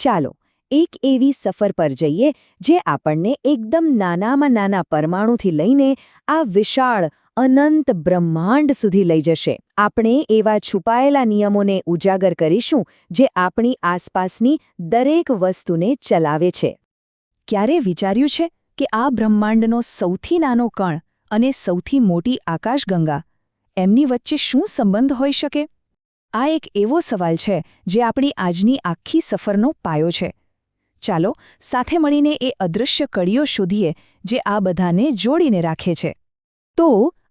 ચાલો એક એવી સફર પર જઈએ જે આપણને એકદમ નાનામાં નાના પરમાણુથી લઈને આ વિશાળ અનંત બ્રહ્માંડ સુધી લઈ જશે. આપણે એવા છુપાયેલા નિયમોને ઉજાગર કરીશું જે આપણી આસપાસની દરેક વસ્તુને ચલાવે છે. ક્યારે વિચાર્યું છે કે આ બ્રહ્માંડનો સૌથી નાનો કણ અને સૌથી મોટી આકાશગંગા એમની વચ્ચે શું સંબંધ હોઈ શકે? આ એક એવો સવાલ છે જે આપણી આજની આખી સફરનો પાયો છે. ચાલો સાથે મળીને એ અદૃશ્ય કડીઓ શોધીએ જે આ બધાને જોડીને રાખે છે. તો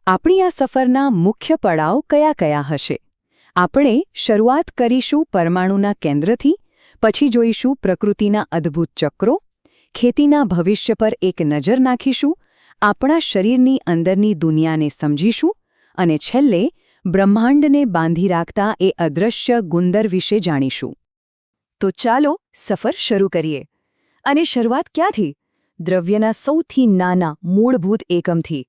આપણી આ સફરના મુખ્ય પડાવ કયા કયા હશે? આપણે શરૂઆત કરીશું પરમાણુના કેન્દ્રથી, પછી જોઈશું પ્રકૃતિના અદ્ભુત ચક્રો, ખેતીના ભવિષ્ય પર એક નજર નાખીશું, આપણા શરીરની અંદરની દુનિયાને સમજીશું અને છેલ્લે બ્રહ્માંડને બાંધી રાખતા એ અદૃશ્ય ગુંદર વિશે જાણીશું. તો ચાલો સફર શરૂ કરીએ. અને શરૂઆત ક્યાંથી? દ્રવ્યના સૌથી નાના મૂળભૂત એકમથી.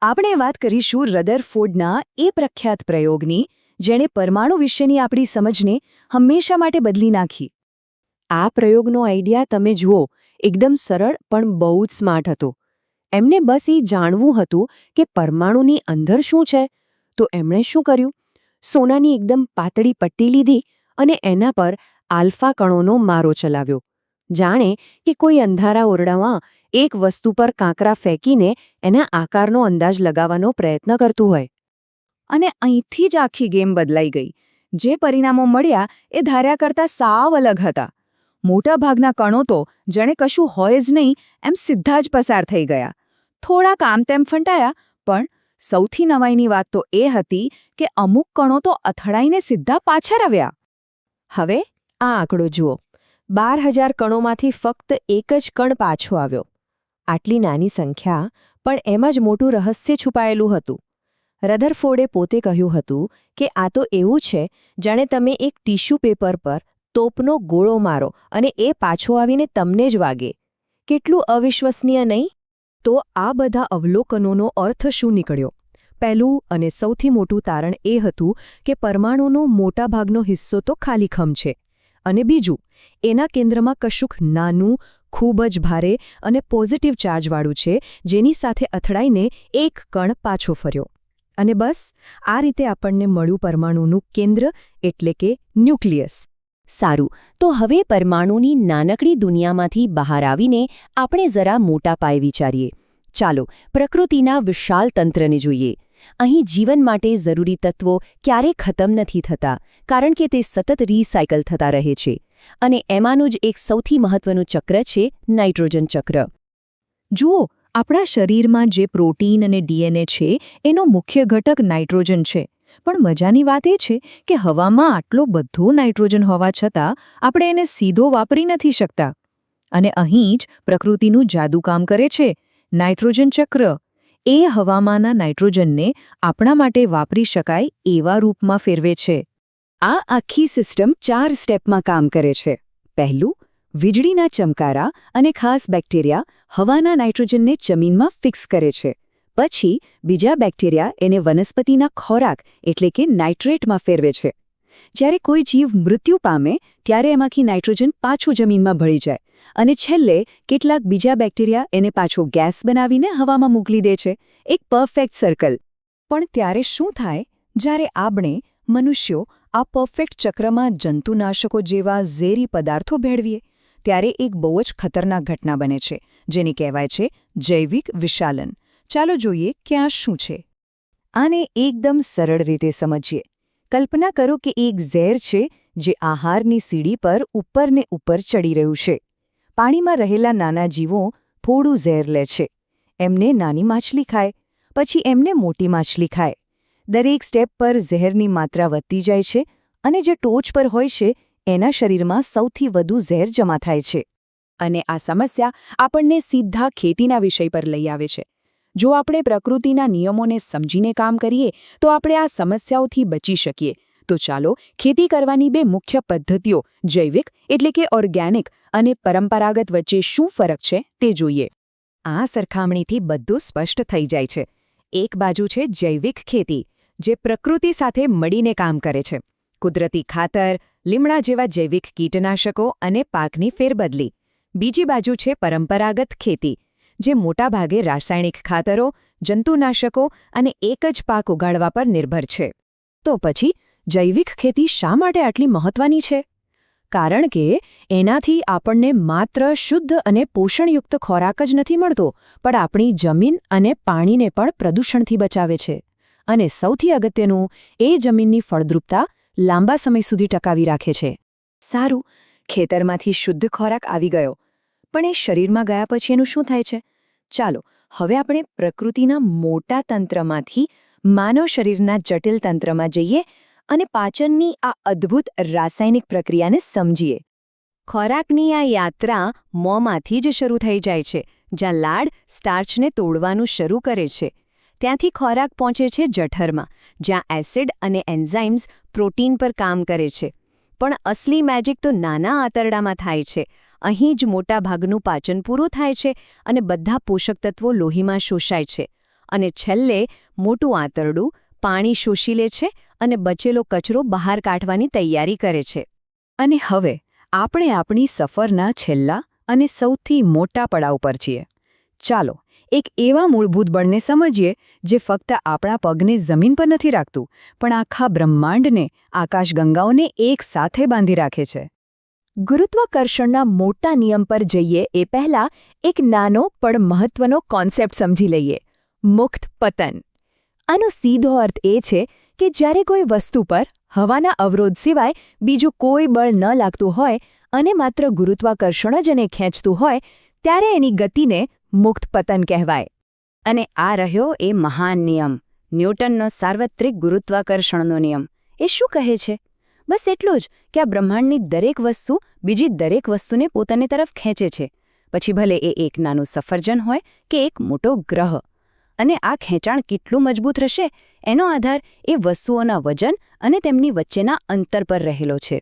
આપણે વાત કરીશું રધરફોર્ડના એ પ્રખ્યાત પ્રયોગની જેણે પરમાણુ વિશેની આપણી સમજને હંમેશા માટે બદલી નાખી. આ પ્રયોગનો આઈડિયા તમે જુઓ, એકદમ સરળ પણ બહુ જ સ્માર્ટ હતો. એમને બસ એ જાણવું હતું કે પરમાણુની અંદર શું છે. તો એમણે શું કર્યું? સોનાની એકદમ પાતળી પટ્ટી લીધી અને એના પર આલ્ફા કણોનો મારો ચલાવ્યો. જાણે કે કોઈ અંધારા ઓરડામાં એક વસ્તુ પર કાંકરા ફેંકીને એના આકારનો અંદાજ લગાવવાનો પ્રયત્ન કરતું હોય. અને અહીંથી જ આખી ગેમ બદલાઈ ગઈ. જે પરિણામો મળ્યા એ ધાર્યા કરતાં સાવ અલગ હતા. મોટાભાગના કણો તો જાણે કશું હોય જ નહીં એમ સીધા જ પસાર થઈ ગયા. થોડાક આમ તેમ ફંટાયા, પણ સૌથી નવાઈની વાત તો એ હતી કે અમુક કણો તો અથડાઈને સીધા પાછા આવ્યા. હવે આ આંકડો જુઓ. 12,000 કણોમાંથી ફક્ત એક જ કણ પાછો આવ્યો. આટલી નાની સંખ્યા, પણ એમાં જ મોટું રહસ્ય છુપાયેલું હતું. રધરફોર્ડે પોતે કહ્યું હતું કે આ તો એવું છે જાણે તમે એક ટીશ્યુ પેપર પર તોપનો ગોળો મારો અને એ પાછો આવીને તમને જ વાગે. કેટલું અવિશ્વસનીય નહીં? તો આ બધા અવલોકનોનો અર્થ શું નીકળ્યો? પહેલું અને સૌથી મોટું તારણ એ હતું કે પરમાણુનો મોટાભાગનો હિસ્સો તો ખાલીખમ છે. અને બીજું, એના કેન્દ્રમાં કશુંક નાનું, ખૂબ જ ભારે અને પોઝિટિવ ચાર્જવાળું છે જેની સાથે અથડાઈને એક કણ પાછો ફર્યો. અને બસ આ રીતે આપણને મળ્યું પરમાણુનું કેન્દ્ર એટલે કે ન્યુક્લિયસ. સારું, તો હવે પરમાણુની નાનકડી દુનિયામાંથી બહાર આવીને આપણે જરા મોટા પાયે વિચારીએ. ચાલો પ્રકૃતિના વિશાળ તંત્રને જોઈએ. અહીં જીવન માટે જરૂરી તત્વો ક્યારેય ખતમ નથી થતા, કારણ કે તે સતત રિસાયકલ થતા રહે છે. અને એમાંનું જ એક સૌથી મહત્વનું ચક્ર છે નાઇટ્રોજન ચક્ર. જુઓ, આપણા શરીરમાં જે પ્રોટીન અને ડીએનએ છે એનો મુખ્ય ઘટક નાઇટ્રોજન છે. પણ મજાની વાત એ છે કે હવામાં આટલો બધો નાઇટ્રોજન હોવા છતાં આપણે એને સીધો વાપરી નથી શકતા. અને અહીં જ પ્રકૃતિનું જાદુ કામ કરે છે. નાઇટ્રોજન ચક્ર એ હવામાંના નાઇટ્રોજનને આપણા માટે વાપરી શકાય એવા રૂપમાં ફેરવે છે. આ આખી સિસ્ટમ 4 સ્ટેપમાં કામ કરે છે. પહેલું, વીજળીના ચમકારા અને ખાસ બેક્ટેરિયા હવાના નાઇટ્રોજનને જમીનમાં ફિક્સ કરે છે. પછી બીજા બેક્ટેરિયા એને વનસ્પતિના ખોરાક એટલે કે નાઇટ્રેટમાં ફેરવે છે. જ્યારે કોઈ જીવ મૃત્યુ પામે ત્યારે એમાંથી નાઇટ્રોજન પાછું જમીનમાં ભળી જાય. અને છેલ્લે કેટલાક બીજા બેક્ટેરિયા એને પાછો ગેસ બનાવીને હવામાં મોકલી દે છે. એક પરફેક્ટ સર્કલ. પણ ત્યારે શું થાય જ્યારે આપણે મનુષ્યો આ પરફેક્ટ ચક્રમાં જંતુનાશકો જેવા ઝેરી પદાર્થો ભેળવીએ? ત્યારે એક બહુ જ ખતરનાક ઘટના બને છે, જેની કહેવાય છે જૈવિક વિશાલન. ચાલો જોઈએ કે આ શું છે. આને એકદમ સરળ રીતે સમજીએ. કલ્પના કરો કે એક ઝેર છે જે આહારની સીડી પર ઉપરને ઉપર ચડી રહ્યું છે. પાણીમાં રહેલા નાના જીવો થોડું ઝેર લે છે. એમને નાની માછલી ખાય, પછી એમને મોટી માછલી ખાય. દરેક સ્ટેપ પર ઝેરની માત્રા વધતી જાય છે અને જે ટોચ પર હોય છે એના શરીરમાં સૌથી વધુ ઝેર જમા થાય છે. અને આ સમસ્યા આપણને સીધા ખેતીના વિષય પર લઈ આવે છે. જો આપણે પ્રકૃતિના નિયમોને સમજીને કામ કરીએ તો આપણે આ સમસ્યાઓથી બચી શકીએ. તો ચાલો ખેતી કરવાની 2 મુખ્ય પદ્ધતિઓ, જૈવિક એટલે કે ઓર્ગેનિક અને પરંપરાગત વચ્ચે શું ફરક છે તે જોઈએ. આ સરખામણીથી બધું સ્પષ્ટ થઈ જાય છે. એક બાજુ છે જૈવિક ખેતી, જે પ્રકૃતિ સાથે મળીને કામ કરે છે. કુદરતી ખાતર, લીમડા જેવા જૈવિક કીટનાશકો અને પાકની ફેરબદલી. બીજી બાજુ છે પરંપરાગત ખેતી, જે મોટાભાગે રાસાયણિક ખાતરો, જંતુનાશકો અને એક જ પાક ઉગાડવા પર નિર્ભર છે. તો પછી જૈવિક ખેતી શા માટે આટલી મહત્વની છે? કારણ કે એનાથી આપણને માત્ર શુદ્ધ અને પોષણયુક્ત ખોરાક જ નથી મળતો, પણ આપણી જમીન અને પાણીને પણ પ્રદૂષણથી બચાવે છે. અને સૌથી અગત્યનું, એ જમીનની ફળદ્રુપતા લાંબા સમય સુધી ટકાવી રાખે છે. સારું, ખેતરમાંથી શુદ્ધ ખોરાક આવી ગયો, પણ એ શરીરમાં ગયા પછી એનું શું થાય છે? ચાલો હવે આપણે પ્રકૃતિના મોટા તંત્રમાંથી માનવ શરીરના જટિલ તંત્રમાં જઈએ અને પાચનની આ અદ્ભુત રાસાયણિક પ્રક્રિયાને સમજીએ. ખોરાકની આ યાત્રા મોંમાંથી જ શરૂ થઈ જાય છે, જ્યાં લાળ સ્ટાર્ચને તોડવાનું શરૂ કરે છે. ત્યાંથી ખોરાક પહોંચે છે જઠરમાં, જ્યાં એસિડ અને એન્ઝાઇમ્સ પ્રોટીન પર કામ કરે છે. પણ અસલી મેજિક તો નાના આંતરડામાં થાય છે. અહીં જ મોટા ભાગનું પાચન પૂરું થાય છે અને બધા પોષક તત્વો લોહીમાં શોષાય છે. અને છેલ્લે મોટું આંતરડું પાણી શોષી લે છે અને બચેલો કચરો બહાર કાઢવાની તૈયારી કરે છે. અને હવે આપણે આપણી સફરના છેલ્લા અને સૌથી મોટા પડાવ પર છીએ. ચાલો એક એવા મૂળભૂત બળને સમજીએ જે ફક્ત આપણા પગને જમીન પર નથી રાખતું, પણ આખા બ્રહ્માંડને, આકાશગંગાઓને એક સાથે બાંધી રાખે છે. ગુરુત્વાકર્ષણના મોટા નિયમ પર જઈએ એ પહેલાં એક નાનો પણ મહત્વનો કોન્સેપ્ટ સમજી લઈએ: મુક્ત પતન. આનો સીધો અર્થ એ છે કે જ્યારે કોઈ વસ્તુ પર હવાના અવરોધ સિવાય બીજું કોઈ બળ ન લાગતું હોય અને માત્ર ગુરુત્વાકર્ષણ જ એને ખેંચતું હોય, ત્યારે એની ગતિને મુક્ત પતન કહેવાય. અને આ રહ્યો એ મહાન નિયમ, ન્યૂટનનો સાર્વત્રિક ગુરુત્વાકર્ષણનો નિયમ. એ શું કહે છે? બસ એટલું જ કે આ બ્રહ્માંડની દરેક વસ્તુ બીજી દરેક વસ્તુને પોતાની તરફ ખેંચે છે, પછી ભલે એ એક નાનું સફરજન હોય કે એક મોટો ગ્રહ. અને આ ખેંચાણ કેટલું મજબૂત રહેશે એનો આધાર એ વસ્તુઓના વજન અને તેમની વચ્ચેના અંતર પર રહેલો છે.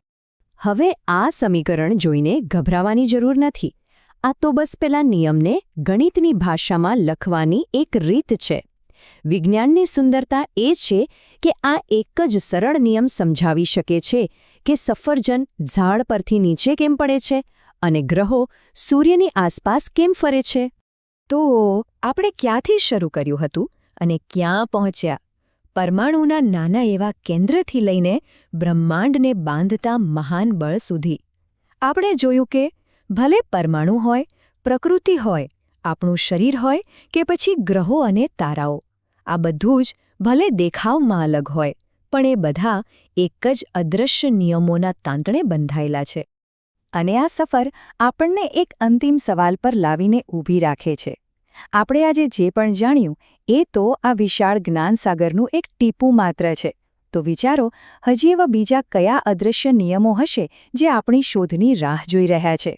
હવે આ સમીકરણ જોઈને ગભરાવાની જરૂર નથી. આ તો બસ પેલા નિયમને ગણિતની ભાષામાં લખવાની એક રીત છે. વિજ્ઞાનની સુંદરતા એ છે કે આ એક જ સરળ નિયમ સમજાવી શકે છે કે સફરજન ઝાડ પરથી નીચે કેમ પડે છે અને ગ્રહો સૂર્યની આસપાસ કેમ ફરે છે. તો આપણે ક્યાંથી શરૂ કર્યું હતું અને ક્યાં પહોંચ્યા? પરમાણુના નાના એવા કેન્દ્રથી લઈને બ્રહ્માંડને બાંધતા મહાન બળ સુધી. આપણે જોયું કે ભલે પરમાણુ હોય, પ્રકૃતિ હોય, આપણું શરીર હોય કે પછી ગ્રહો અને તારાઓ, આ બધું જ ભલે દેખાવમાં અલગ હોય, પણ એ બધા એક જ અદૃશ્ય નિયમોના તાંતણે બંધાયેલા છે. અને આ સફર આપણને એક અંતિમ સવાલ પર લાવીને ઊભી રાખે છે. આપણે આજે જે પણ જાણ્યું એ તો આ વિશાળ જ્ઞાનસાગરનું એક ટીપું માત્ર છે. તો વિચારો, હજી એવા બીજા કયા અદૃશ્ય નિયમો હશે જે આપણી શોધની રાહ જોઈ રહ્યા છે?